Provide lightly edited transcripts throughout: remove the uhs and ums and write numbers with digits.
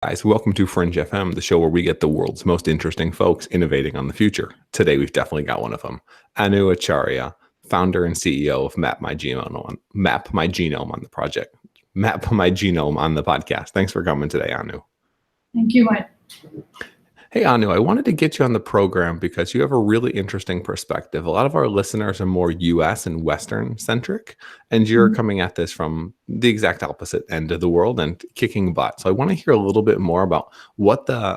Guys, welcome to Fringe FM, the show where we get the world's most interesting folks innovating on the future. Today, we've definitely got one of them, Anu Acharya, founder and CEO of Mapmygenome on the project. Mapmygenome on the podcast. Thanks for coming today, Anu. Thank you, Mike. Hey, Anu, I wanted to get you on the program because you have a really interesting perspective. A lot of our listeners are more US and Western centric, and you're coming at this from the exact opposite end of the world and kicking butt. So I want to hear a little bit more about what the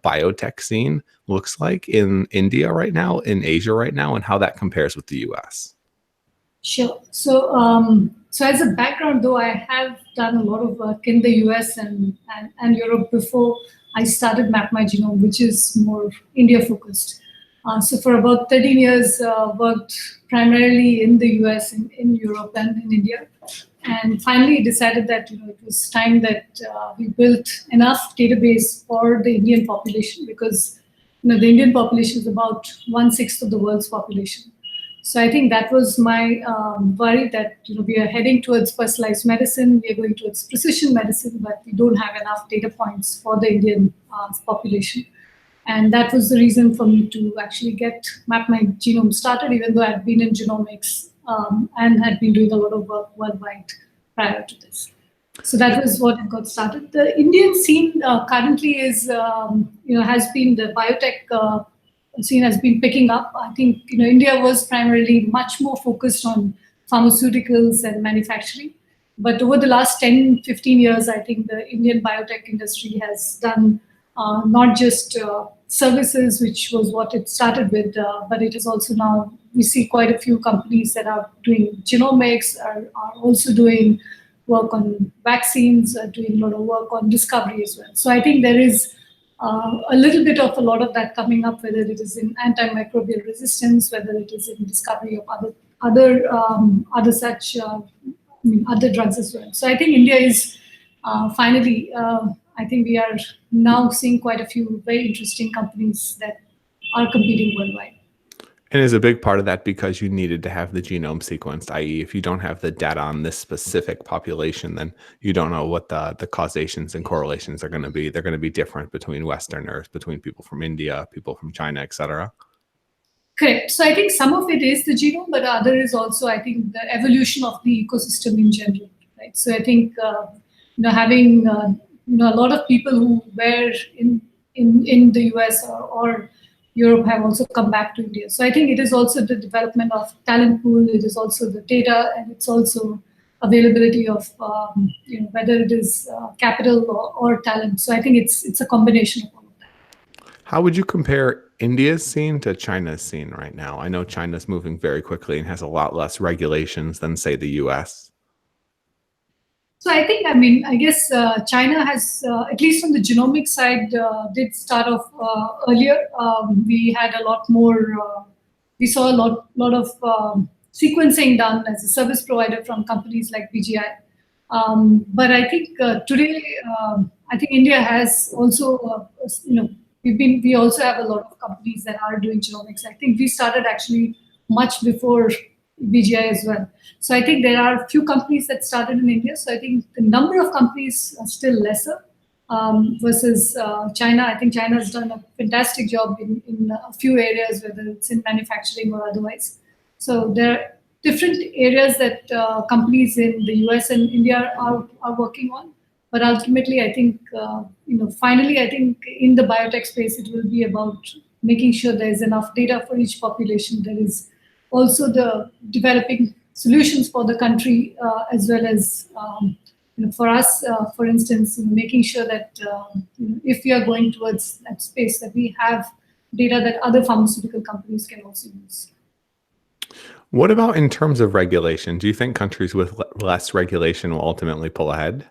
biotech scene looks like in India right now, in Asia right now, and how that compares with the US. Sure. So as a background, though, I have done a lot of work in the US and Europe before I started Mapmygenome, which is more India-focused. So for about 13 years, worked primarily in the US, in Europe, and in India. And finally decided that it was time that we built enough database for the Indian population, because the Indian population is about 1/6 of the world's population. So I think that was my worry, that we are heading towards personalized medicine, we are going towards precision medicine, but we don't have enough data points for the Indian population. And that was the reason for me to actually get Mapmygenome started, even though I'd been in genomics and had been doing a lot of work worldwide prior to this. So that was what it got started. The Indian scene currently is, has been the biotech scene has been picking up. I think India was primarily much more focused on pharmaceuticals and manufacturing. But over the last 10, 15 years, I think the Indian biotech industry has done not just services, which was what it started with, but it is also now, we see quite a few companies that are doing genomics, are also doing work on vaccines, are doing a lot of work on discovery as well. So I think there is a little bit of a lot of that coming up, whether it is in antimicrobial resistance, whether it is in discovery of other such other drugs as well. So I think India is finally, I think we are now seeing quite a few very interesting companies that are competing worldwide. And is a big part of that because you needed to have the genome sequenced, i.e. if you don't have the data on this specific population, then you don't know what the causations and correlations are going to be. They're going to be different between Westerners, between people from India, people from China, et cetera. Correct. So I think some of it is the genome, but the other is also, I think, the evolution of the ecosystem in general, right? So I think, having, a lot of people who were in the US or Europe have also come back to India. So I think it is also the development of talent pool, it is also the data, and it's also availability of whether it is capital or talent. So I think it's a combination of all of that. How would you compare India's scene to China's scene right now? I know China's moving very quickly and has a lot less regulations than, say, the US. So I think, I guess China has, at least on the genomic side, did start off earlier. We had a lot more, we saw a lot of sequencing done as a service provider from companies like BGI. But I think today, I think India has also, we also have a lot of companies that are doing genomics. I think we started actually much before BGI as well. So I think there are a few companies that started in India. So I think the number of companies are still lesser versus China. I think China has done a fantastic job in a few areas, whether it's in manufacturing or otherwise. So there are different areas that companies in the US and India are working on. But ultimately, I think, finally, I think in the biotech space, it will be about making sure there is enough data for each population. There is also the developing solutions for the country, as well as for us, for instance, making sure that if we are going towards that space, that we have data that other pharmaceutical companies can also use. What about in terms of regulation? Do you think countries with less regulation will ultimately pull ahead?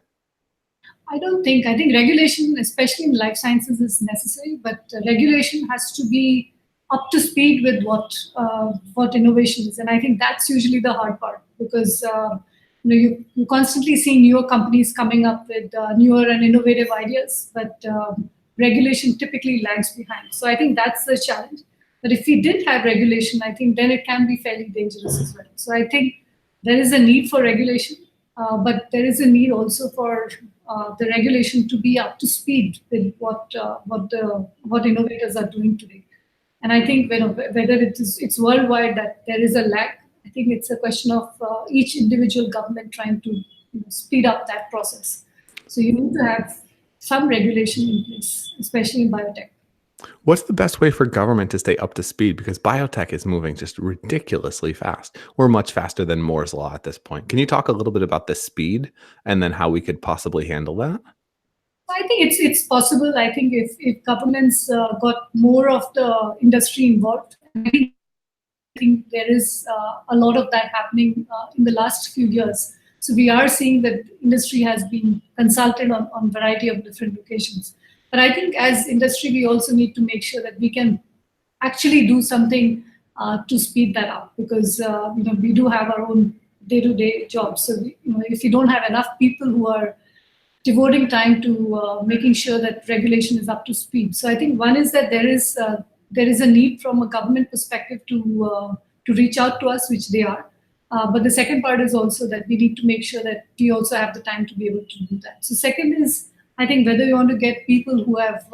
I don't think. I think regulation, especially in life sciences, is necessary, but regulation has to be up to speed with what innovation is. And I think that's usually the hard part, because you constantly see newer companies coming up with newer and innovative ideas, but regulation typically lags behind. So I think that's the challenge. But if we did have regulation, I think then it can be fairly dangerous as well. So I think there is a need for regulation, but there is a need also for the regulation to be up to speed with what innovators are doing today. And I think whether it's worldwide that there is a lag, I think it's a question of each individual government trying to speed up that process. So you need to have some regulation in place, especially in biotech. What's the best way for government to stay up to speed? Because biotech is moving just ridiculously fast. We're much faster than Moore's law at this point. Can you talk a little bit about the speed and then how we could possibly handle that? I think it's possible. I think if governments got more of the industry involved, and I think there is a lot of that happening in the last few years. So we are seeing that industry has been consulted on variety of different locations. But I think as industry, we also need to make sure that we can actually do something to speed that up, because we do have our own day-to-day jobs. So if you don't have enough people who are devoting time to making sure that regulation is up to speed. So I think one is that there is a need from a government perspective to reach out to us, which they are. But the second part is also that we need to make sure that we also have the time to be able to do that. So second is, I think whether you want to get people who have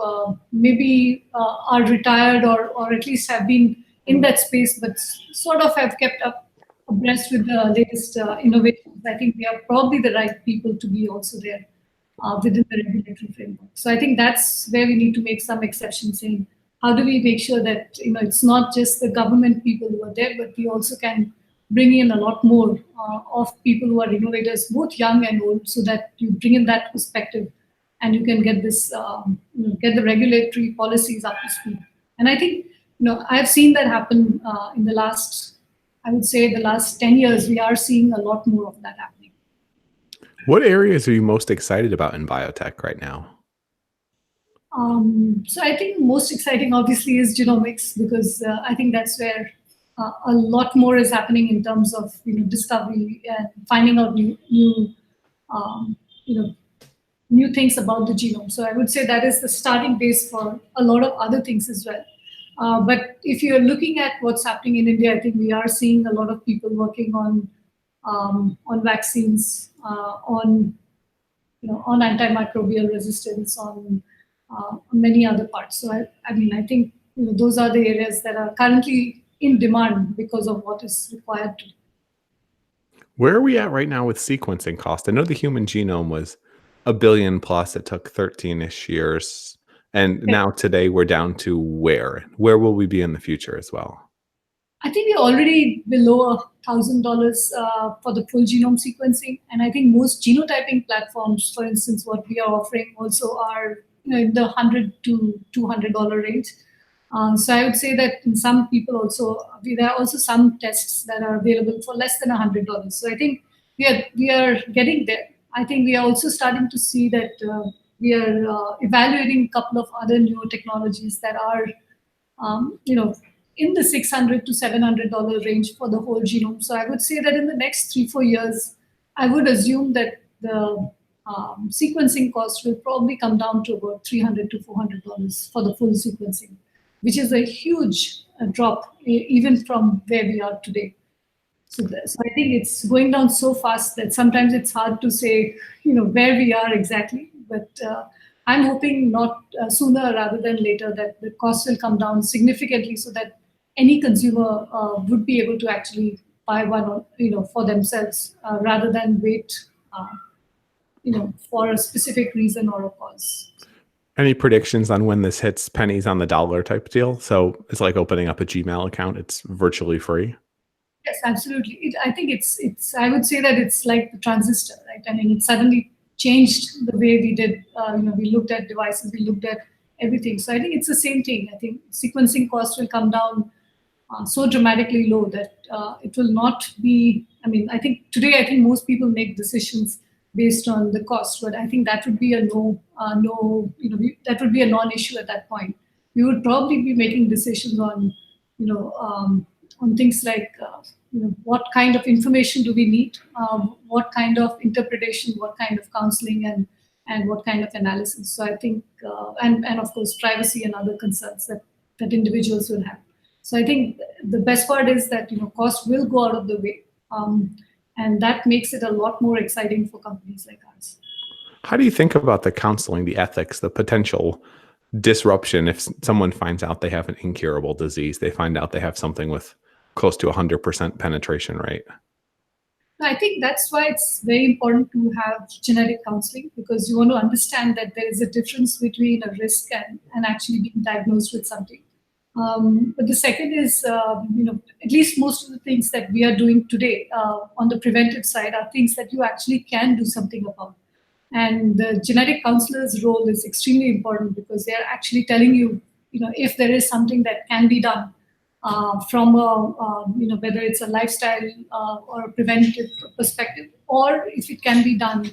maybe are retired or at least have been in that space, but sort of have kept up abreast with the latest innovations. I think we are probably the right people to be also there within the regulatory framework. So I think that's where we need to make some exceptions, saying how do we make sure that it's not just the government people who are there, but we also can bring in a lot more of people who are innovators, both young and old, so that you bring in that perspective and you can get this, get the regulatory policies up to speed. And I think, I've seen that happen in the last, I would say the last 10 years, we are seeing a lot more of that happening. What areas are you most excited about in biotech right now? So I think most exciting, obviously, is genomics, because I think that's where a lot more is happening in terms of discovery and finding out um, you know new things about the genome. So I would say that is the starting base for a lot of other things as well. But if you're looking at what's happening in India, I think we are seeing a lot of people working on vaccines, on antimicrobial resistance, on many other parts. So I think those are the areas that are currently in demand because of what is required to. Where are we at right now with sequencing cost? I know the human genome was a billion plus. It took 13-ish years. And now today we're down to where? Where will we be in the future as well? I think we're already below $1,000 for the full genome sequencing, and I think most genotyping platforms, for instance, what we are offering also are in the $100 to $200 range. So I would say that in some people also, there are also some tests that are available for less than $100. So I think we are getting there. I think we are also starting to see that we are evaluating a couple of other newer technologies that are, in the $600 to $700 range for the whole genome. So I would say that in the next 3-4 years, I would assume that the sequencing cost will probably come down to about $300 to $400 for the full sequencing, which is a huge drop even from where we are today. So I think it's going down so fast that sometimes it's hard to say, where we are exactly. But I'm hoping not sooner rather than later that the cost will come down significantly, so that any consumer would be able to actually buy one, for themselves, rather than wait, for a specific reason or a cause. Any predictions on when this hits pennies on the dollar type deal? So it's like opening up a Gmail account. It's virtually free. Yes, absolutely. I think it's. I would say that it's like the transistor, right? I mean, it suddenly changed the way we did. We looked at devices, we looked at everything. So I think it's the same thing. I think sequencing costs will come down so dramatically low that it will not be. I mean, I think most people make decisions based on the cost, but I think that would be a that would be a non-issue at that point. We would probably be making decisions on, on things like, what kind of information do we need, what kind of interpretation, what kind of counseling, and what kind of analysis. So I think, and of course, privacy and other concerns that individuals will have. So I think the best part is that cost will go out of the way, and that makes it a lot more exciting for companies like ours. How do you think about the counseling, the ethics, the potential disruption if someone finds out they have an incurable disease, they find out they have something with close to 100% penetration rate? I think that's why it's very important to have genetic counseling, because you want to understand that there is a difference between a risk and actually being diagnosed with something. But the second is, at least most of the things that we are doing today on the preventive side are things that you actually can do something about. And the genetic counselor's role is extremely important because they are actually telling you, if there is something that can be done from a, whether it's a lifestyle or a preventive perspective, or if it can be done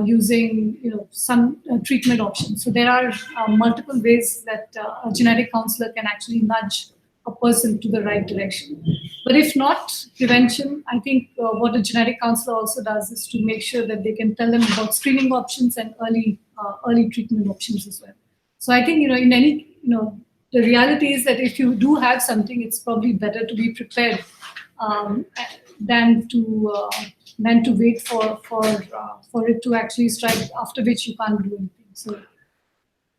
using, some treatment options. So there are multiple ways that a genetic counselor can actually nudge a person to the right direction. But if not prevention, I think what a genetic counselor also does is to make sure that they can tell them about screening options and early treatment options as well. So I think, in any, the reality is that if you do have something, it's probably better to be prepared um, than to wait for it to actually strike, after which you can't do anything. So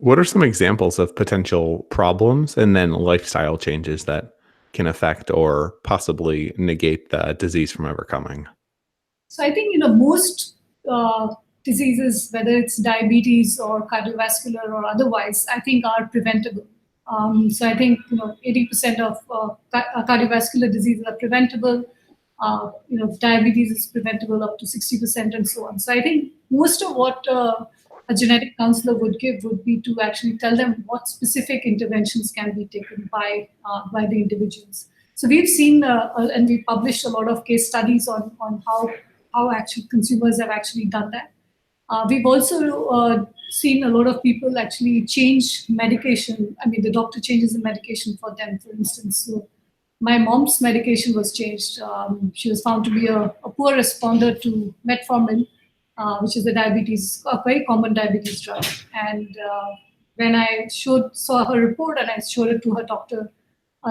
What are some examples of potential problems and then lifestyle changes that can affect or possibly negate the disease from ever coming? So I think, most diseases, whether it's diabetes or cardiovascular or otherwise, I think are preventable. So I think 80% of cardiovascular diseases are preventable. Diabetes is preventable up to 60% and so on. So I think most of what a genetic counselor would give would be to actually tell them what specific interventions can be taken by the individuals. So we've seen and we published a lot of case studies on how actually consumers have actually done that. We've also seen a lot of people actually change medication. I mean, the doctor changes the medication for them, for instance. So my mom's medication was changed. She was found to be a poor responder to metformin, which is a very common diabetes drug. And when I saw her report and I showed it to her doctor,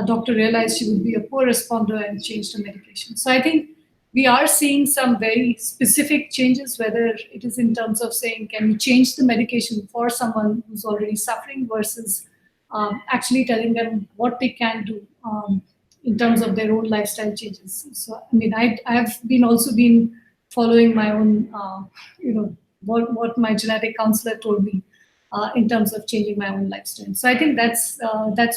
doctor realized she would be a poor responder and changed her medication. So I think we are seeing some very specific changes, whether it is in terms of saying, can we change the medication for someone who's already suffering versus actually telling them what they can do in terms of their own lifestyle changes. So, I mean, I've also been following my own, what my genetic counselor told me in terms of changing my own lifestyle. So I think that's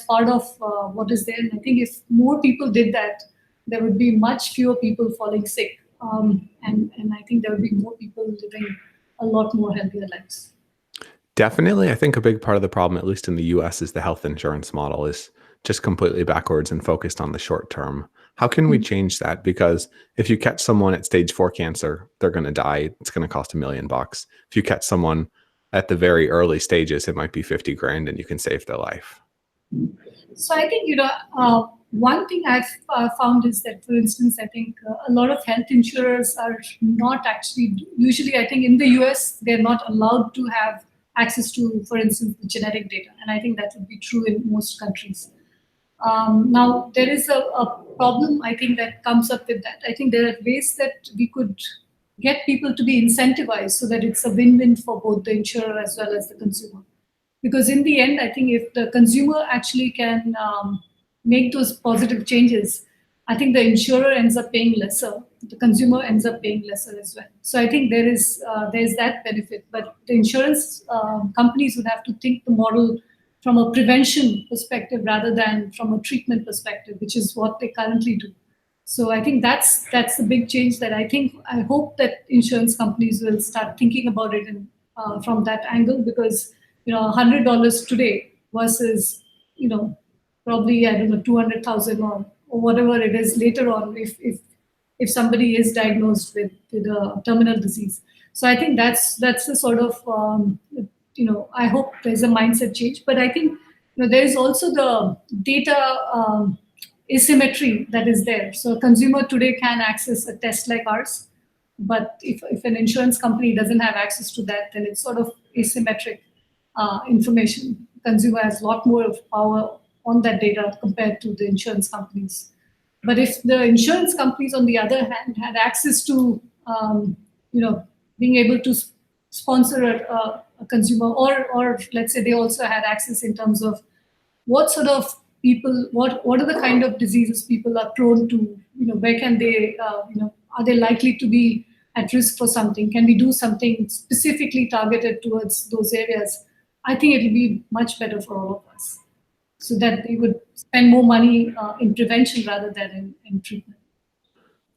part of what is there. And I think if more people did that, there would be much fewer people falling sick. And I think there would be more people living a lot more healthier lives. Definitely. I think a big part of the problem, at least in the US, is the health insurance model is just completely backwards and focused on the short term. How can we change that? Because if you catch someone at stage 4 cancer, they're going to die. It's going to cost $1 million. If you catch someone at the very early stages, it might be 50 grand and you can save their life. So I think, one thing I've found is that, for instance, I think a lot of health insurers are not actually, usually I think in the US, they're not allowed to have access to, for instance, the genetic data. And I think that would be true in most countries. Now, there is a problem, I think, that comes up with that. I think there are ways that we could get people to be incentivized so that it's a win-win for both the insurer as well as the consumer. Because in the end, I think if the consumer actually can make those positive changes, I think the insurer ends up paying lesser. The consumer ends up paying lesser as well. So I think there's that benefit. But the insurance companies would have to think the model from a prevention perspective rather than from a treatment perspective, which is what they currently do. So I think that's the big change that I hope that insurance companies will start thinking about it from that angle, because $100 today versus probably, I don't know, 200,000 or whatever it is later on if somebody is diagnosed with a terminal disease. So I think that's the sort of I hope there's a mindset change. But I think there is also the data asymmetry that is there. So a consumer today can access a test like ours, but if an insurance company doesn't have access to that, then it's sort of asymmetric information. Consumer has a lot more of power on that data compared to the insurance companies. But if the insurance companies, on the other hand, had access to, being able to sponsor a consumer, or let's say they also had access in terms of what sort of people, what are the kind of diseases people are prone to, where can they, are they likely to be at risk for something? Can we do something specifically targeted towards those areas? I think it will be much better for all of us, so that they would spend more money in prevention rather than in treatment.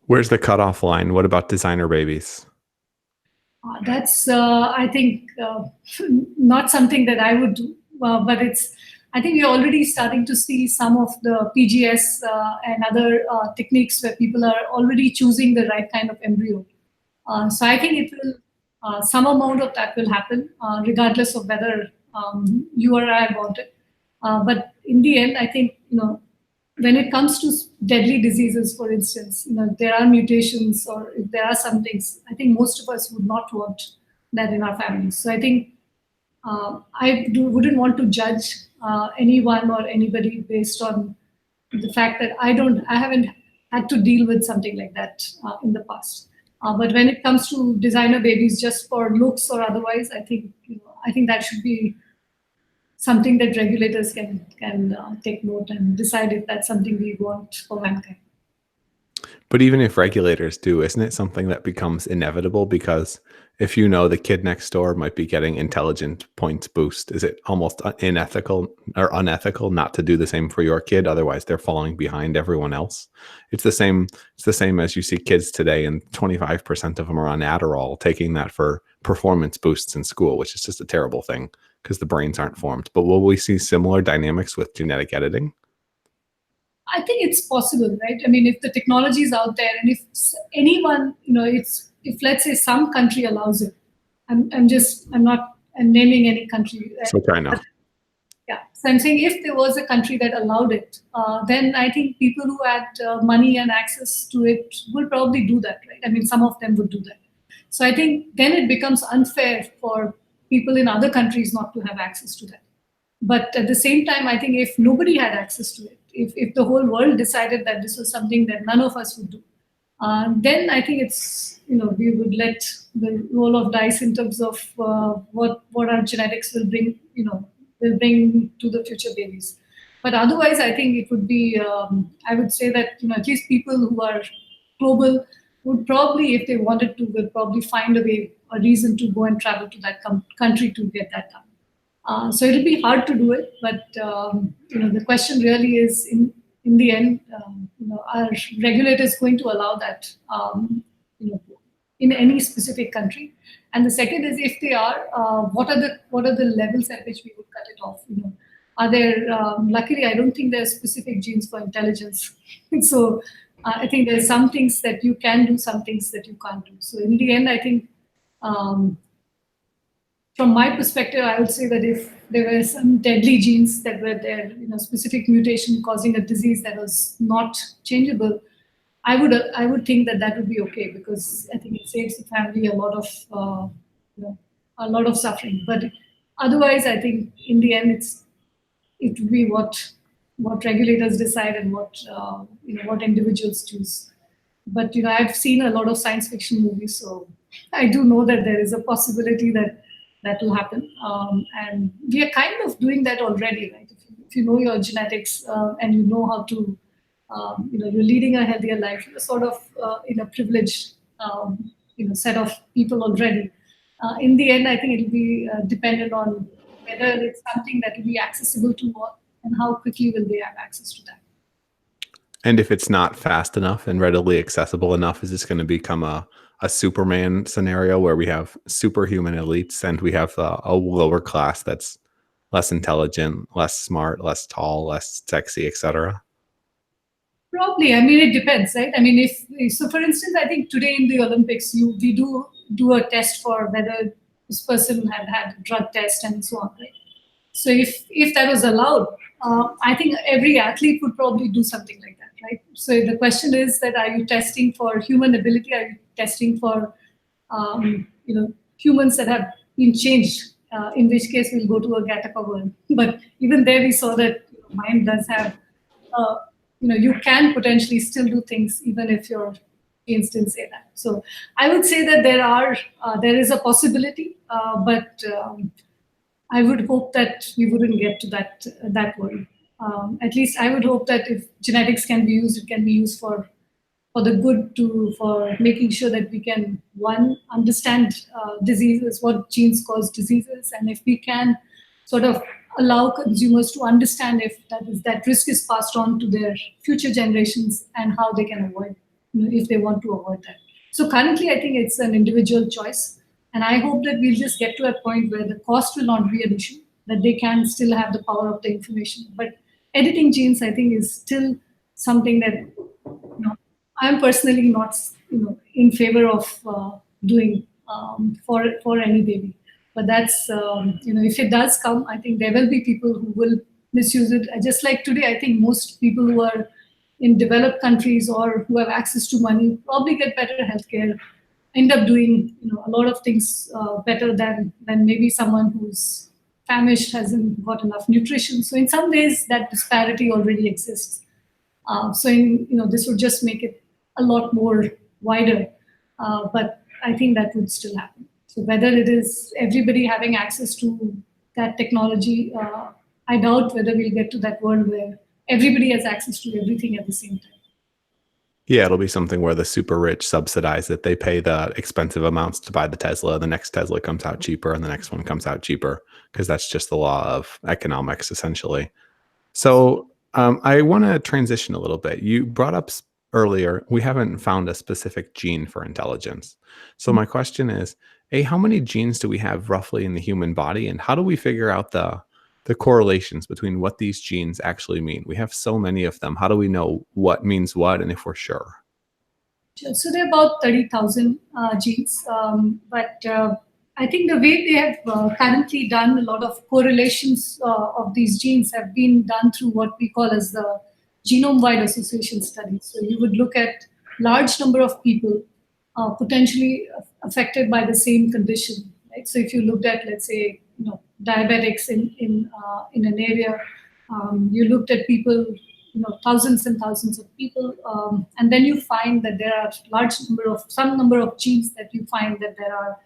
Where's the cutoff line? What about designer babies? That's, I think, not something that I would do, but I think we're already starting to see some of the PGS and other techniques where people are already choosing the right kind of embryo. So I think it will, some amount of that will happen, regardless of whether you or I want it. But in the end, I think, when it comes to deadly diseases, for instance, there are mutations, or if there are some things, I think most of us would not want that in our families. So I think wouldn't want to judge anyone or anybody based on the fact that I haven't had to deal with something like that in the past. But when it comes to designer babies, just for looks or otherwise, I think that should be something that regulators can take note and decide if that's something we want for mankind. But even if regulators do, isn't it something that becomes inevitable? Because if the kid next door might be getting intelligent points boost, is it almost unethical not to do the same for your kid? Otherwise, they're falling behind everyone else. It's the same as you see kids today, and 25% of them are on Adderall, taking that for performance boosts in school, which is just a terrible thing because the brains aren't formed. But will we see similar dynamics with genetic editing? I think it's possible, right? I mean, if the technology is out there, and if anyone, if let's say some country allows it, I'm not naming any country. So China. Yeah, so I'm saying if there was a country that allowed it, then I think people who had money and access to it will probably do that, right? I mean, some of them would do that. So I think then it becomes unfair for people in other countries not to have access to that. But at the same time, I think if nobody had access to it, if the whole world decided that this was something that none of us would do, then I think it's, we would let the roll of dice in terms of what our genetics will bring, will bring to the future babies. But otherwise, I think it would be, I would say that, at least people who are global would probably, if they wanted to, would probably find a reason to go and travel to that country to get that done. So it'll be hard to do it, but the question really is, in the end, are regulators going to allow that, in any specific country? And the second is, if they are, what are the levels at which we would cut it off? Are there? Luckily, I don't think there are specific genes for intelligence. So I think there's some things that you can do, some things that you can't do. So in the end, I think. From my perspective, I would say that if there were some deadly genes that were there, specific mutation causing a disease that was not changeable, I would think that would be okay, because I think it saves the family a lot of suffering. But otherwise, I think in the end, it would be what regulators decide and what individuals choose. But I've seen a lot of science fiction movies, so I do know that there is a possibility that will happen, and we are kind of doing that already, right? If you know your genetics and you know how to, you're leading a healthier life, you're sort of in a privileged, set of people already. In the end, I think it'll be dependent on whether it's something that will be accessible to all, and how quickly will they have access to that. And if it's not fast enough and readily accessible enough, is this going to become a Superman scenario where we have superhuman elites and we have a lower class that's less intelligent, less smart, less tall, less sexy, etc.? Probably. I mean, it depends, right? I mean, so for instance, I think today in the Olympics, we do a test for whether this person had a drug test and so on, right? So if that was allowed, I think every athlete would probably do something like that, right? So the question is that, are you testing for human ability? Are you testing for humans that have been changed? In which case we'll go to a Gattaca world. But even there we saw that mind does have, you can potentially still do things even if you're genes didn't say that. So I would say that there is a possibility, but I would hope that we wouldn't get to that world. At least I would hope that if genetics can be used, it can be used for the good, for making sure that we can, one, understand diseases, what genes cause diseases, and if we can sort of allow consumers to understand if that risk is passed on to their future generations and how they can avoid, if they want to avoid that. So currently, I think it's an individual choice, and I hope that we'll just get to a point where the cost will not be an issue, that they can still have the power of the information. But editing genes, I think, is still something that I'm personally not, in favor of doing for any baby. But that's, if it does come, I think there will be people who will misuse it. Just like today, I think most people who are in developed countries or who have access to money probably get better healthcare, end up doing, a lot of things better than maybe someone who's famished, hasn't got enough nutrition. So in some ways, that disparity already exists. So this would just make it a lot more wider, but I think that would still happen. So whether it is everybody having access to that technology, I doubt whether we'll get to that world where everybody has access to everything at the same time. Yeah, it'll be something where the super rich subsidize it. They pay the expensive amounts to buy the Tesla. The next Tesla comes out cheaper, and the next one comes out cheaper, because that's just the law of economics, essentially. So I want to transition a little bit. You brought up earlier, we haven't found a specific gene for intelligence. So my question is, how many genes do we have roughly in the human body, and how do we figure out the correlations between what these genes actually mean? We have so many of them. How do we know what means what, and if we're sure? So there are about 30,000 genes, but I think the way they have currently done a lot of correlations of these genes have been done through what we call as the Genome-Wide association study. So you would look at large number of people potentially affected by the same condition, right? So if you looked at, let's say, diabetics in an area, you looked at people, thousands and thousands of people, and then you find that there are some number of genes that you find that there are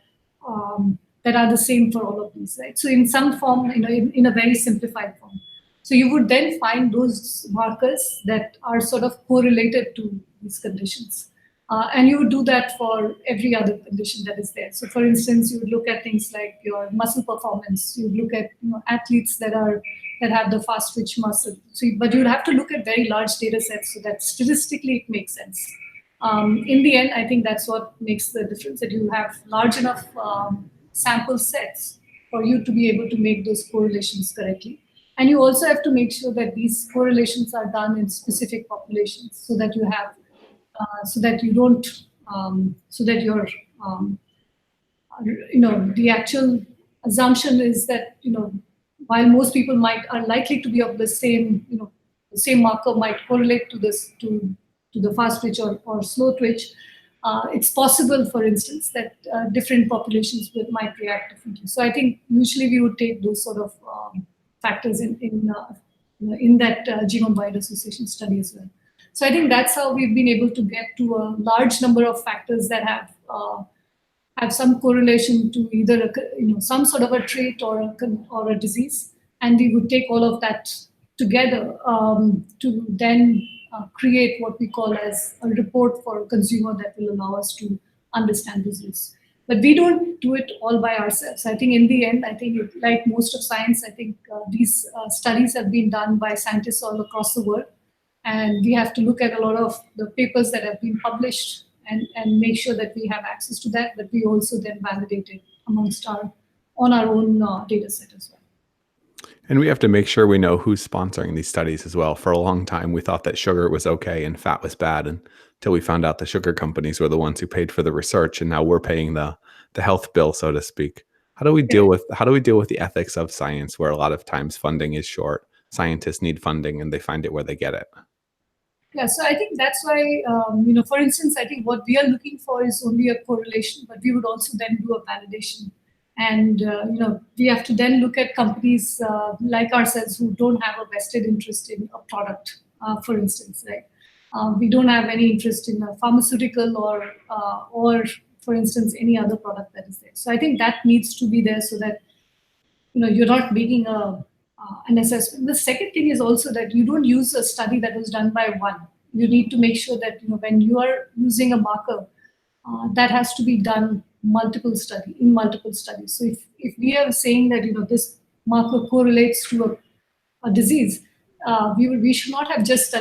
that are the same for all of these, right? So in some form, in a very simplified form. So you would then find those markers that are sort of correlated to these conditions. And you would do that for every other condition that is there. So for instance, you would look at things like your muscle performance. You would look at athletes that have the fast twitch muscle. So, but you'd have to look at very large data sets so that statistically it makes sense. In the end, I think that's what makes the difference, that you have large enough sample sets for you to be able to make those correlations correctly. And you also have to make sure that these correlations are done in specific populations, so that you have, so that you don't, so that your, the actual assumption is that, while most people are likely to be of the same, the same marker might correlate to the fast twitch or slow twitch, it's possible, for instance, that different populations might react differently. So I think usually we would take those sort of factors in that Genome-Wide association study as well. So I think that's how we've been able to get to a large number of factors that have some correlation to either some sort of a trait or a disease, and we would take all of that together to then create what we call as a report for a consumer that will allow us to understand disease. But we don't do it all by ourselves. I think in the end, like most of science, I think these studies have been done by scientists all across the world. And we have to look at a lot of the papers that have been published and make sure that we have access to that, but we also then validate it on our own data set as well. And we have to make sure we know who's sponsoring these studies as well. For a long time, we thought that sugar was okay and fat was bad, until we found out the sugar companies were the ones who paid for the research, and now we're paying the health bill, so to speak. How do we deal with the ethics of science, where a lot of times funding is short? Scientists need funding, and they find it where they get it. Yeah, so I think that's why, for instance, I think what we are looking for is only a correlation, but we would also then do a validation. And, we have to then look at companies like ourselves who don't have a vested interest in a product, for instance, right? We don't have any interest in a pharmaceutical or for instance, any other product that is there. So I think that needs to be there so that you're not making an assessment. The second thing is also that you don't use a study that was done by one. You need to make sure that when you are using a marker, that has to be done in multiple studies. So if we are saying that this marker correlates to a disease, we should not have just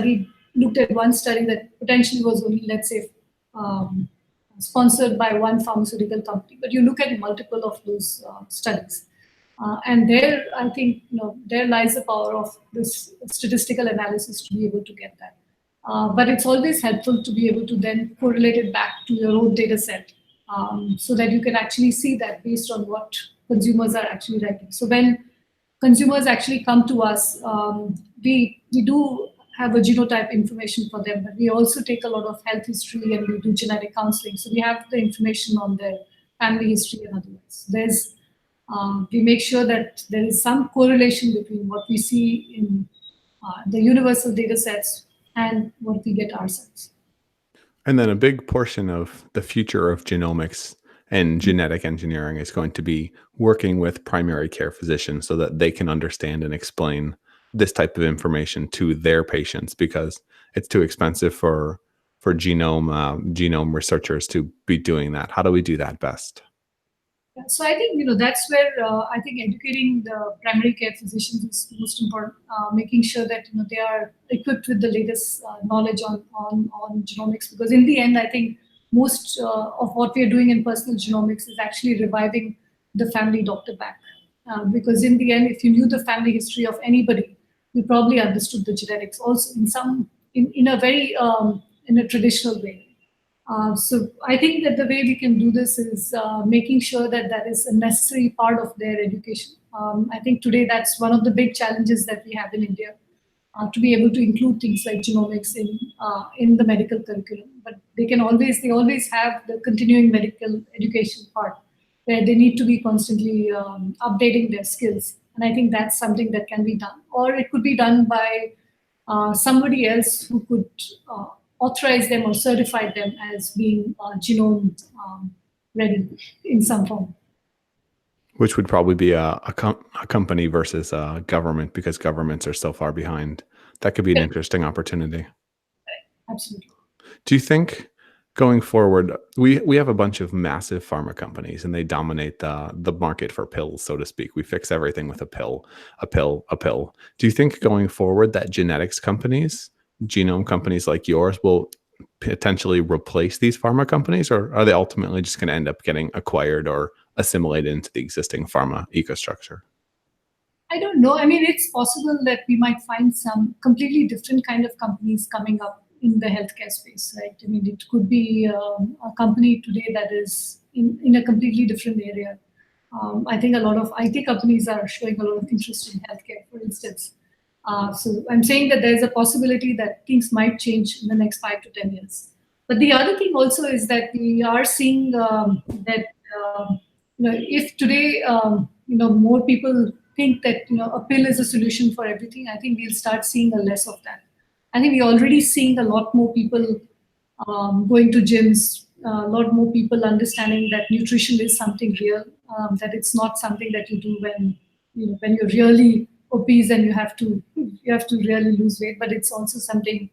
looked at one study that potentially was only, let's say, sponsored by one pharmaceutical company, but you look at multiple of those studies. And there, I think, there lies the power of this statistical analysis to be able to get that. But it's always helpful to be able to then correlate it back to your own data set, so that you can actually see that based on what consumers are actually writing. So when consumers actually come to us, we do have a genotype information for them, but we also take a lot of health history and we do genetic counseling. So we have the information on their family history and otherwise. We make sure that there is some correlation between what we see in the universal data sets and what we get ourselves. And then a big portion of the future of genomics and genetic engineering is going to be working with primary care physicians so that they can understand and explain this type of information to their patients, because it's too expensive for genome researchers to be doing that. How do we do that best? So I think that's where I think educating the primary care physicians is most important. Making sure that they are equipped with the latest knowledge on genomics, because in the end, I think most of what we are doing in personal genomics is actually reviving the family doctor back. Because in the end, if you knew the family history of anybody, you probably understood the genetics also in a very in a traditional way. So I think that the way we can do this is making sure that that is a necessary part of their education. I think today that's one of the big challenges that we have in India, to be able to include things like genomics in the medical curriculum. But they always have the continuing medical education part where they need to be constantly updating their skills. And I think that's something that can be done. Or it could be done by somebody else who could authorize them or certify them as being genome ready in some form. Which would probably be a company versus a government, because governments are so far behind. That could be an interesting opportunity. Absolutely. Do you think going forward, we have a bunch of massive pharma companies and they dominate the market for pills, so to speak. We fix everything with a pill. Do you think going forward that genetics companies, genome companies like yours, will potentially replace these pharma companies, or are they ultimately just going to end up getting acquired or assimilated into the existing pharma ecosystem? I don't know. I mean, it's possible that we might find some completely different kind of companies coming up in the healthcare space, right? I mean, it could be a company today that is in a completely different area. I think a lot of IT companies are showing a lot of interest in healthcare, for instance. So I'm saying that there's a possibility that things might change in the next 5 to 10 years. But the other thing also is that we are seeing that if today more people think that a pill is a solution for everything, I think we'll start seeing a less of that. I think we're already seeing a lot more people going to gyms, a lot more people understanding that nutrition is something real, that it's not something that you do when you're really obese and you have to really lose weight, but it's also something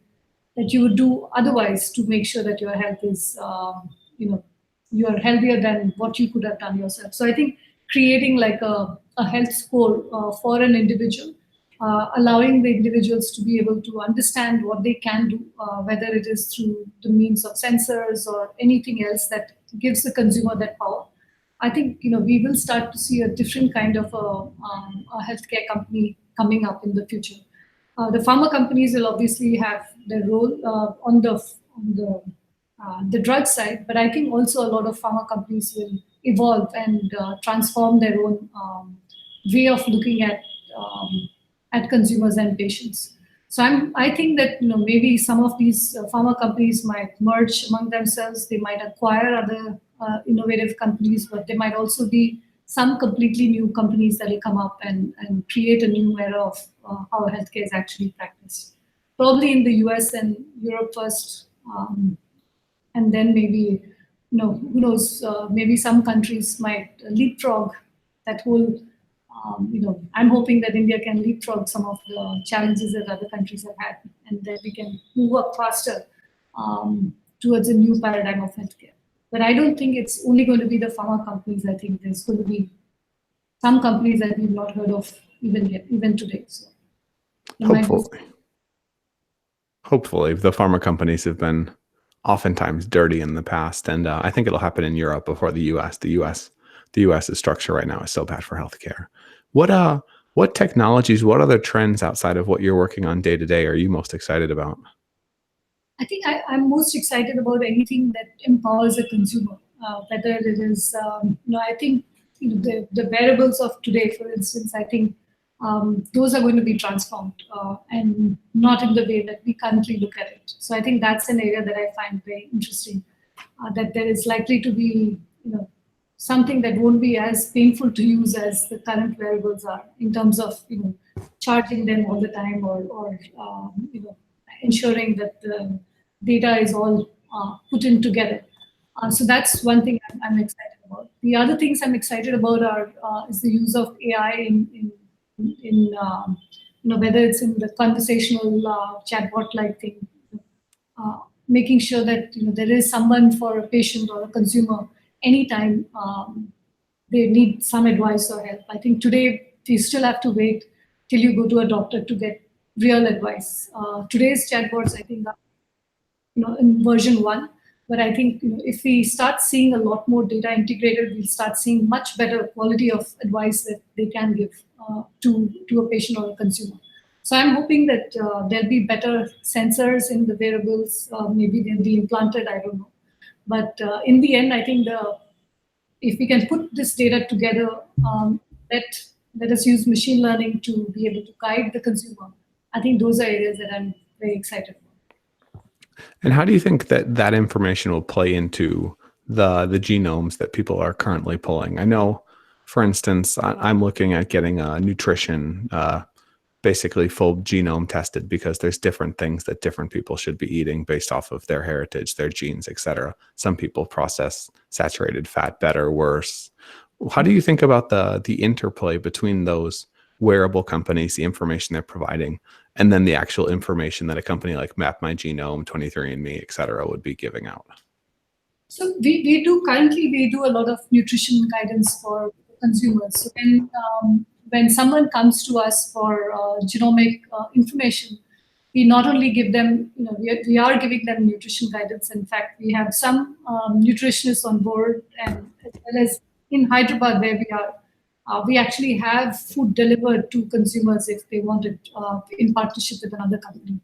that you would do otherwise to make sure that your health is, you are healthier than what you could have done yourself. So I think creating like a health score for an individual, allowing the individuals to be able to understand what they can do, whether it is through the means of sensors or anything else that gives the consumer that power. I think we will start to see a different kind of a healthcare company coming up in the future. The pharma companies will obviously have their role on the drug side, but I think also a lot of pharma companies will evolve and transform their own way of looking at consumers and patients. So I think that maybe some of these pharma companies might merge among themselves. They might acquire other innovative companies, but there might also be some completely new companies that will come up and create a new era of how healthcare is actually practiced. probably in the US and Europe first, and then maybe, who knows, maybe some countries might leapfrog that whole, I'm hoping that India can leapfrog some of the challenges that other countries have had, and that we can move up faster towards a new paradigm of healthcare. But I don't think it's only going to be the pharma companies. I think there's going to be some companies that we've not heard of even yet, even today. So hopefully, the pharma companies have been oftentimes dirty in the past, and I think it'll happen in Europe before the U.S. The U.S.'s structure right now is so bad for healthcare. What technologies, what other trends outside of what you're working on day to day are you most excited about? I think I'm most excited about anything that empowers a consumer, whether it is, I think the wearables of today, for instance, I think those are going to be transformed and not in the way that we currently look at it. So I think that's an area that I find very interesting, that there is likely to be, something that won't be as painful to use as the current wearables are in terms of, charging them all the time or ensuring that the data is all put in together. So that's one thing I'm excited about. The other things I'm excited about is the use of AI in whether it's in the conversational chatbot-like thing, making sure that there is someone for a patient or a consumer anytime they need some advice or help. I think today you still have to wait till you go to a doctor to get real advice. Today's chatbots, I think, are in version 1. But I think if we start seeing a lot more data integrated, we'll start seeing much better quality of advice that they can give to a patient or a consumer. So I'm hoping that there'll be better sensors in the wearables. Maybe they'll be implanted, I don't know. But in the end, I think if we can put this data together, let us use machine learning to be able to guide the consumer. I think those are areas that I'm very excited about. And how do you think that information will play into the genomes that people are currently pulling? I know, for instance, I'm looking at getting a nutrition, basically full genome tested, because there's different things that different people should be eating based off of their heritage, their genes, etc. Some people process saturated fat better, worse. How do you think about the interplay between those wearable companies, the information they're providing, and then the actual information that a company like Mapmygenome, 23andMe, et cetera, would be giving out? So we do a lot of nutrition guidance for consumers. So when someone comes to us for genomic information, we not only give them, we are giving them nutrition guidance. In fact, we have some nutritionists on board, and as well as in Hyderabad where we are, we actually have food delivered to consumers if they want it in partnership with another company.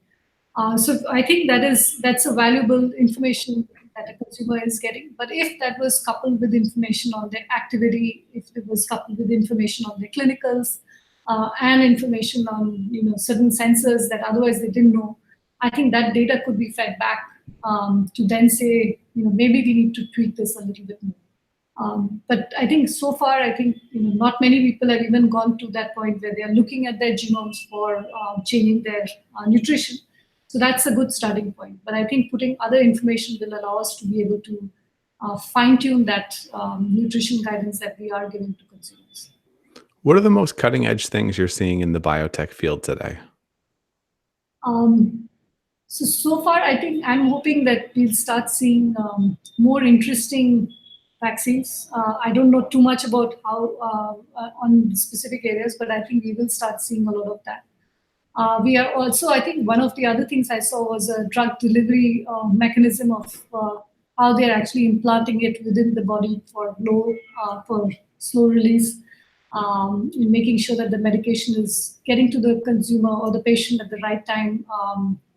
So I think that's a valuable information that a consumer is getting. But if that was coupled with information on their activity, if it was coupled with information on their clinicals, and information on certain sensors that otherwise they didn't know, I think that data could be fed back to then say, maybe we need to tweak this a little bit more. But I think so far, not many people have even gone to that point where they are looking at their genomes for changing their nutrition. So that's a good starting point. But I think putting other information will allow us to be able to fine-tune that nutrition guidance that we are giving to consumers. What are the most cutting-edge things you're seeing in the biotech field today? So far, I think I'm hoping that we'll start seeing more interesting vaccines. I don't know too much about how on specific areas, but I think we will start seeing a lot of that. We are also, I think one of the other things I saw was a drug delivery mechanism of how they're actually implanting it within the body for slow release, making sure that the medication is getting to the consumer or the patient at the right time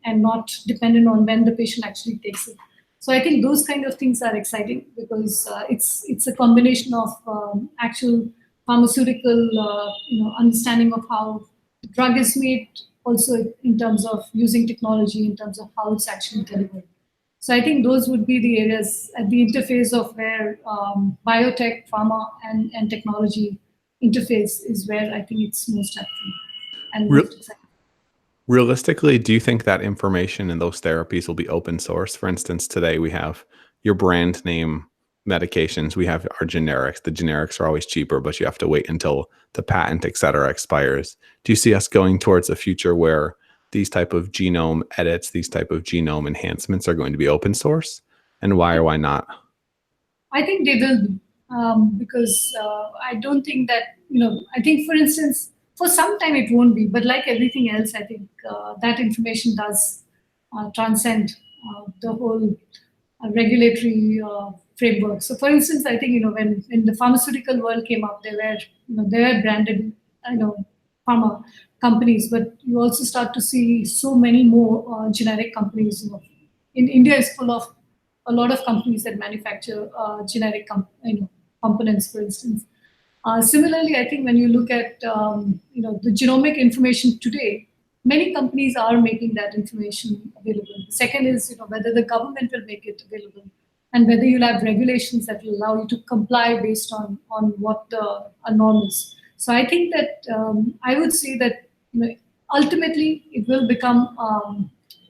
and not dependent on when the patient actually takes it. So I think those kind of things are exciting because it's a combination of actual pharmaceutical understanding of how the drug is made, also in terms of using technology, in terms of how it's actually delivered. So I think those would be the areas at the interface of where biotech, pharma, and technology interface is where I think it's most helpful and most exciting. Realistically, do you think that information in those therapies will be open source? For instance, today we have your brand name medications, we have our generics. The generics are always cheaper, but you have to wait until the patent, et cetera, expires. Do you see us going towards a future where these type of genome edits, these type of genome enhancements are going to be open source? And why or why not? I think they will be, because I don't think that, I think, for instance, for some time it won't be, but like everything else, I think that information does transcend the whole regulatory framework. So, for instance, I think, when the pharmaceutical world came up, they were branded, pharma companies, but you also start to see so many more generic companies. In India is full of a lot of companies that manufacture generic components, for instance. Similarly, I think when you look at the genomic information today, many companies are making that information available. The second is whether the government will make it available, and whether you'll have regulations that will allow you to comply based on what a norm is. So I think that I would say that ultimately it will become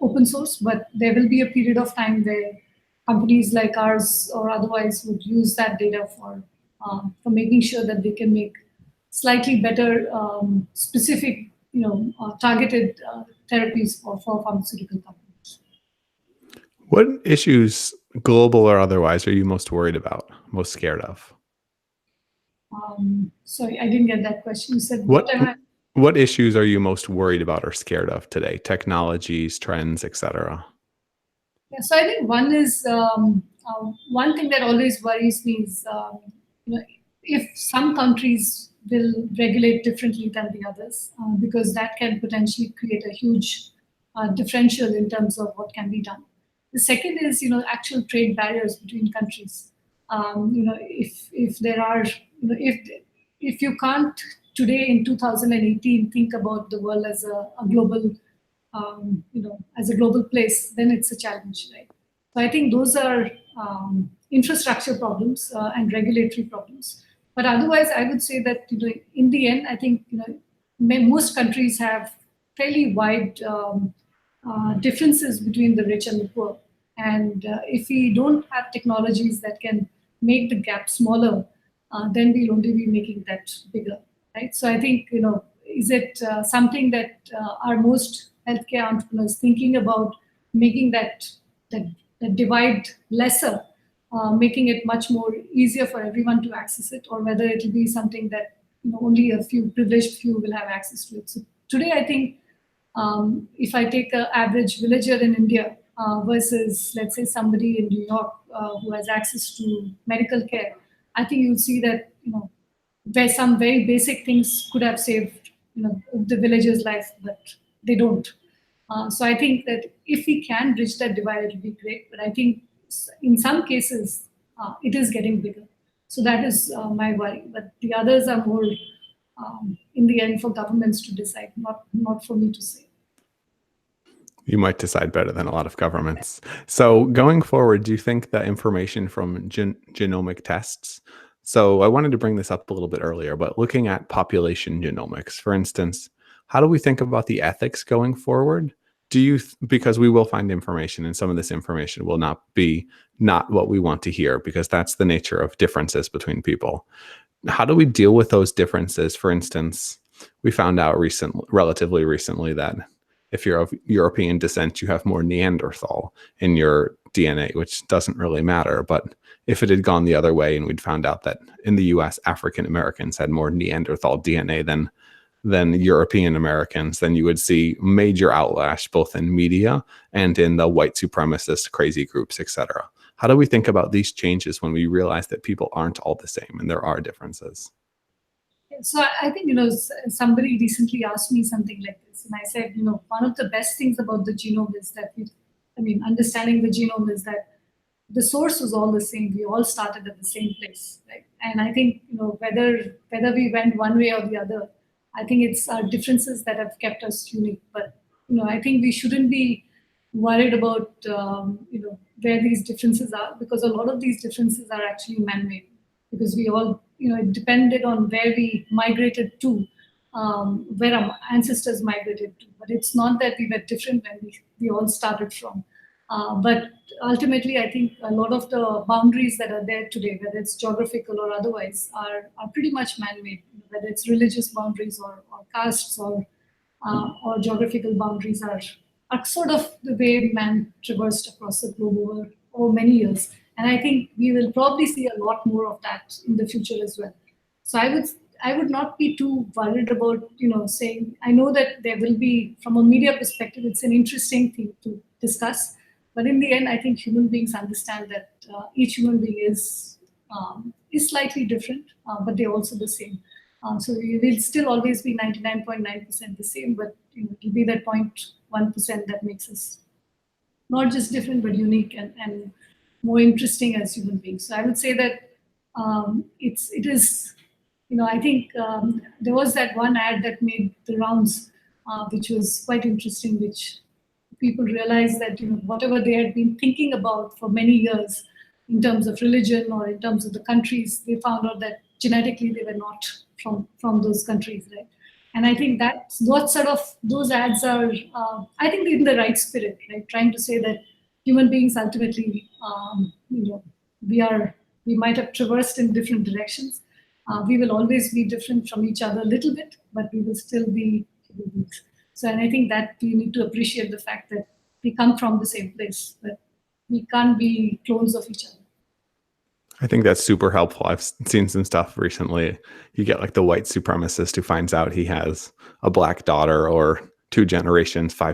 open source, but there will be a period of time where companies like ours or otherwise would use that data for making sure that they can make slightly better, specific, targeted therapies for pharmaceutical companies. What issues, global or otherwise, are you most worried about, most scared of? Sorry, I didn't get that question. You said what issues are you most worried about or scared of today? Technologies, trends, etc. Yeah, so I think one thing that always worries me is if some countries will regulate differently than the others, because that can potentially create a huge differential in terms of what can be done. The second is actual trade barriers between countries. If there are if you can't today in 2018 think about the world as a global as a global place, then it's a challenge, right? So I think those are infrastructure problems and regulatory problems. But otherwise, I would say that in the end, I think most countries have fairly wide differences between the rich and the poor. And if we don't have technologies that can make the gap smaller, then we'll only be making that bigger, right? So I think is it something that are most healthcare entrepreneurs thinking about making that divide lesser, making it much more easier for everyone to access it, or whether it will be something that only a few privileged few will have access to it. So today, I think if I take an average villager in India versus, let's say, somebody in New York who has access to medical care, I think you'll see that where some very basic things could have saved the villager's life, but they don't. So I think that if we can bridge that divide, it would be great. But I think in some cases, it is getting bigger. So that is my worry. But the others are more, in the end, for governments to decide, not for me to say. You might decide better than a lot of governments. So going forward, do you think that information from genomic tests? So I wanted to bring this up a little bit earlier, but looking at population genomics, for instance, how do we think about the ethics going forward? Because we will find information, and some of this information will not be what we want to hear, because that's the nature of differences between people. How do we deal with those differences? For instance, we found out relatively recently that if you're of European descent, you have more Neanderthal in your DNA, which doesn't really matter. But if it had gone the other way and we'd found out that in the US, African Americans had more Neanderthal DNA than European Americans, then you would see major outlash both in media and in the white supremacist crazy groups, etc. How do we think about these changes when we realize that people aren't all the same and there are differences? So I think, somebody recently asked me something like this, and I said, one of the best things about the genome is that understanding the genome is that the source was all the same. We all started at the same place, right? And I think, whether we went one way or the other, I think it's our differences that have kept us unique. But, I think we shouldn't be worried about, where these differences are, because a lot of these differences are actually man-made, because we all, it depended on where we migrated to. where our ancestors migrated to. But it's not that we were different when we all started from. But ultimately, I think a lot of the boundaries that are there today, whether it's geographical or otherwise, are pretty much man-made, whether it's religious boundaries or castes or geographical boundaries are sort of the way man traversed across the globe over many years. And I think we will probably see a lot more of that in the future as well. So I would not be too worried about, saying, I know that there will be, from a media perspective, it's an interesting thing to discuss. But in the end, I think human beings understand that each human being is slightly different, but they're also the same. So we will still always be 99.9% the same, but it will be that 0.1% that makes us not just different, but unique and more interesting as human beings. So I would say that it is, I think there was that one ad that made the rounds, which was quite interesting, which people realized that whatever they had been thinking about for many years in terms of religion or in terms of the countries, they found out that genetically they were not from those countries, right? And I think that what sort of those ads are, I think, in the right spirit, right? Trying to say that human beings ultimately, we might have traversed in different directions. We will always be different from each other a little bit, but we will still be human beings. So, and I think that we need to appreciate the fact that we come from the same place, but we can't be clones of each other. I think that's super helpful. I've seen some stuff recently. You get like the white supremacist who finds out he has a black daughter, or 5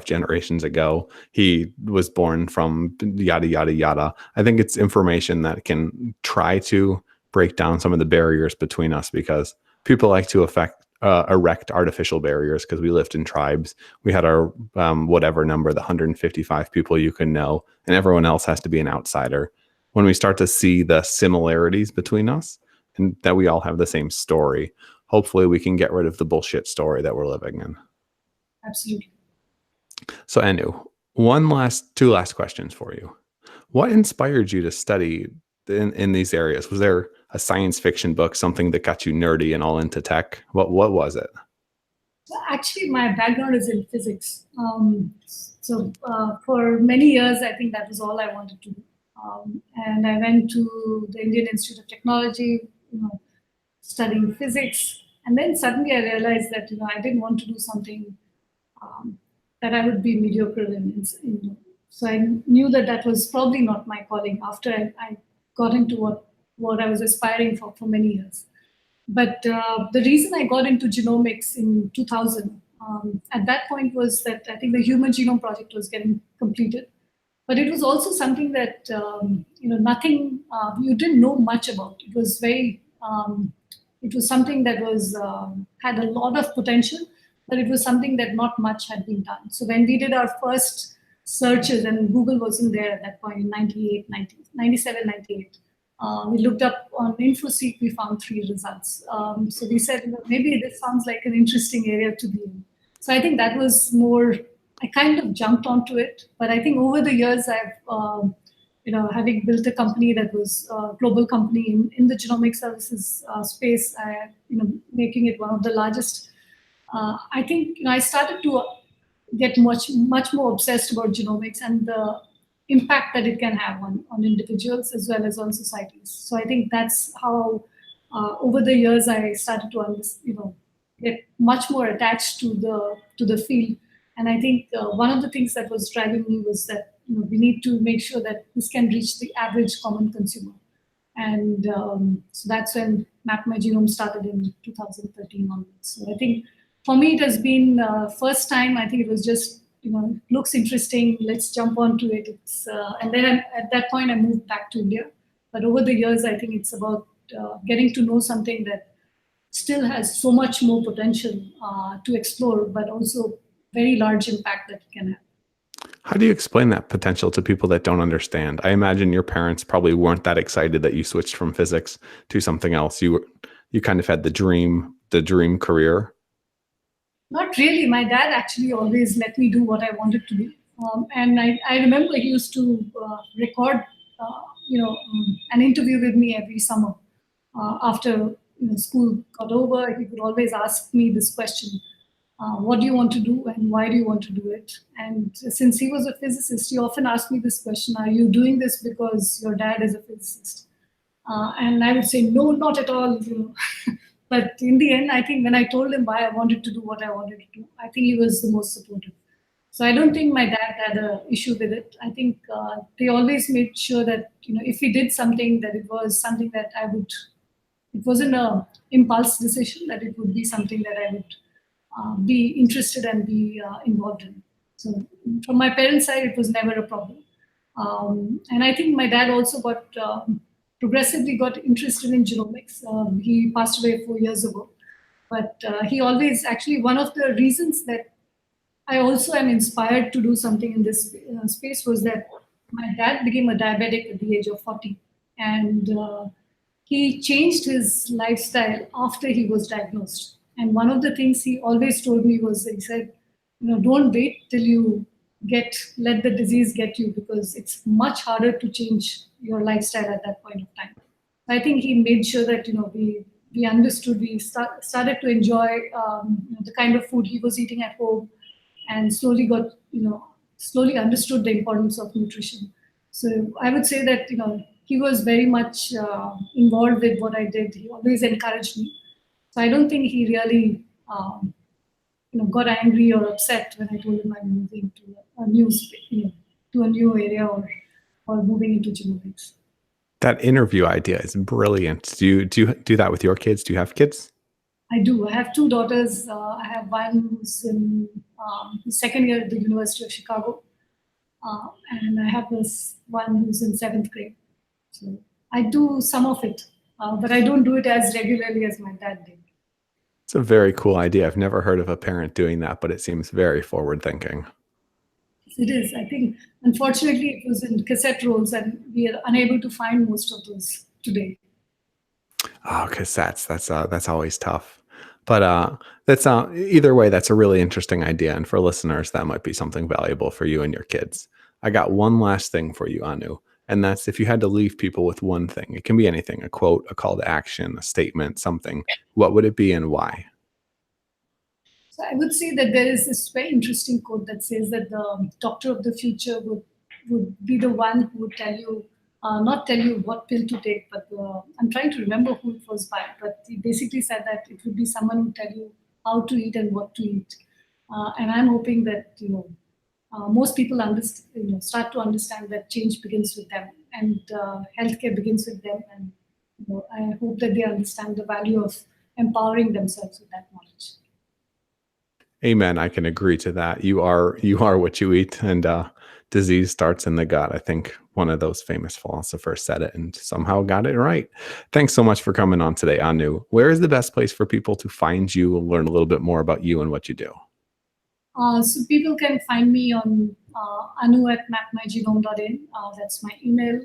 generations ago, he was born from yada, yada, yada. I think it's information that can try to break down some of the barriers between us, because people like to erect artificial barriers because we lived in tribes. We had our whatever number, the 155 people you can know, and everyone else has to be an outsider. When we start to see the similarities between us and that we all have the same story, hopefully we can get rid of the bullshit story that we're living in. Absolutely. So Anu, two last questions for you. What inspired you to study in these areas? Was there a science fiction book, something that got you nerdy and all into tech? What was it? Actually, my background is in physics. So for many years, I think that was all I wanted to do. And I went to the Indian Institute of Technology, studying physics. And then suddenly I realized that, I didn't want to do something that I would be mediocre in. So I knew that was probably not my calling after I got into what I was aspiring for many years. But the reason I got into genomics in 2000, at that point, was that I think the Human Genome Project was getting completed. But it was also something that, nothing, you didn't know much about. It was it was something that was had a lot of potential, but it was something that not much had been done. So when we did our first searches, and Google wasn't there at that point in 97, 98, we looked up on InfoSeek, we found 3 results. So we said, maybe this sounds like an interesting area to be in. So I think that was more, I kind of jumped onto it. But I think over the years, I've, having built a company that was a global company in the genomic services space, making it one of the largest, I think I started to get much more obsessed about genomics and the impact that it can have on individuals as well as on societies. So I think that's how, over the years, I started to get much more attached to the field. And I think one of the things that was driving me was that we need to make sure that this can reach the average common consumer. And so that's when Mapmygenome started in 2013 onwards. So I think for me, it has been first time. I think it was just, looks interesting. Let's jump onto it. And then at that point, I moved back to India. But over the years, I think it's about getting to know something that still has so much more potential to explore, but also very large impact that it can have. How do you explain that potential to people that don't understand? I imagine your parents probably weren't that excited that you switched from physics to something else. You kind of had the dream career. Not really. My dad actually always let me do what I wanted to do. And I remember he used to record, an interview with me every summer after school got over, he would always ask me this question: what do you want to do and why do you want to do it? And since he was a physicist, he often asked me this question: are you doing this because your dad is a physicist? And I would say, no, not at all. But in the end, I think when I told him why I wanted to do what I wanted to do, I think he was the most supportive. So I don't think my dad had an issue with it. I think they always made sure that, if we did something, that it was something that it wasn't a impulse decision, that it would be something that I would be interested and be involved in. So from my parents' side, it was never a problem. And I think my dad also progressively got interested in genomics. He passed away 4 years ago. But he always, actually, one of the reasons that I also am inspired to do something in this space was that my dad became a diabetic at the age of 40. And he changed his lifestyle after he was diagnosed. And one of the things he always told me was, he said, don't wait till you let the disease get you, because it's much harder to change your lifestyle at that point of time. I think he made sure that, we understood, we started to enjoy the kind of food he was eating at home, and slowly understood the importance of nutrition. So I would say that, he was very much involved with what I did. He always encouraged me. So I don't think he really, got angry or upset when I told him I'm moving to a new, to a new area, or moving into genomics. That interview idea is brilliant. Do you do that with your kids? Do you have kids? I do. I have two daughters. I have one who's in the second year at the University of Chicago, and I have this one who's in 7th grade. So I do some of it, but I don't do it as regularly as my dad did. It's a very cool idea. I've never heard of a parent doing that, but it seems very forward thinking. It is. I think, unfortunately, it was in cassette rolls, and we are unable to find most of those today. Oh, cassettes. That's always tough. But that's either way, that's a really interesting idea. And for listeners, that might be something valuable for you and your kids. I got one last thing for you, Anu. And that's, if you had to leave people with one thing, it can be anything, a quote, a call to action, a statement, something. What would it be and why? So I would say that there is this very interesting quote that says that the doctor of the future would be the one who would tell you, not tell you what pill to take, but I'm trying to remember who it was by, but he basically said that it would be someone who would tell you how to eat and what to eat. And I'm hoping that, most people start to understand that change begins with them, and healthcare begins with them. And I hope that they understand the value of empowering themselves with that knowledge. Amen. I can agree to that. You are what you eat, and disease starts in the gut. I think one of those famous philosophers said it and somehow got it right. Thanks so much for coming on today, Anu. Where is the best place for people to find you and learn a little bit more about you and what you do? So people can find me on anu@mapmygenome.in. That's my email.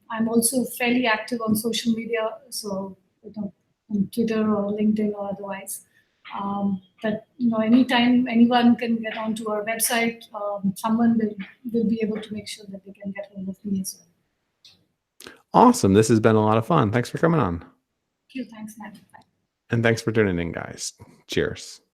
I'm also fairly active on social media, so on Twitter or LinkedIn or otherwise. But anytime anyone can get onto our website, someone will be able to make sure that they can get hold of me as well. Awesome. This has been a lot of fun. Thanks for coming on. Thank you. Thanks, Matt. Bye. And thanks for tuning in, guys. Cheers.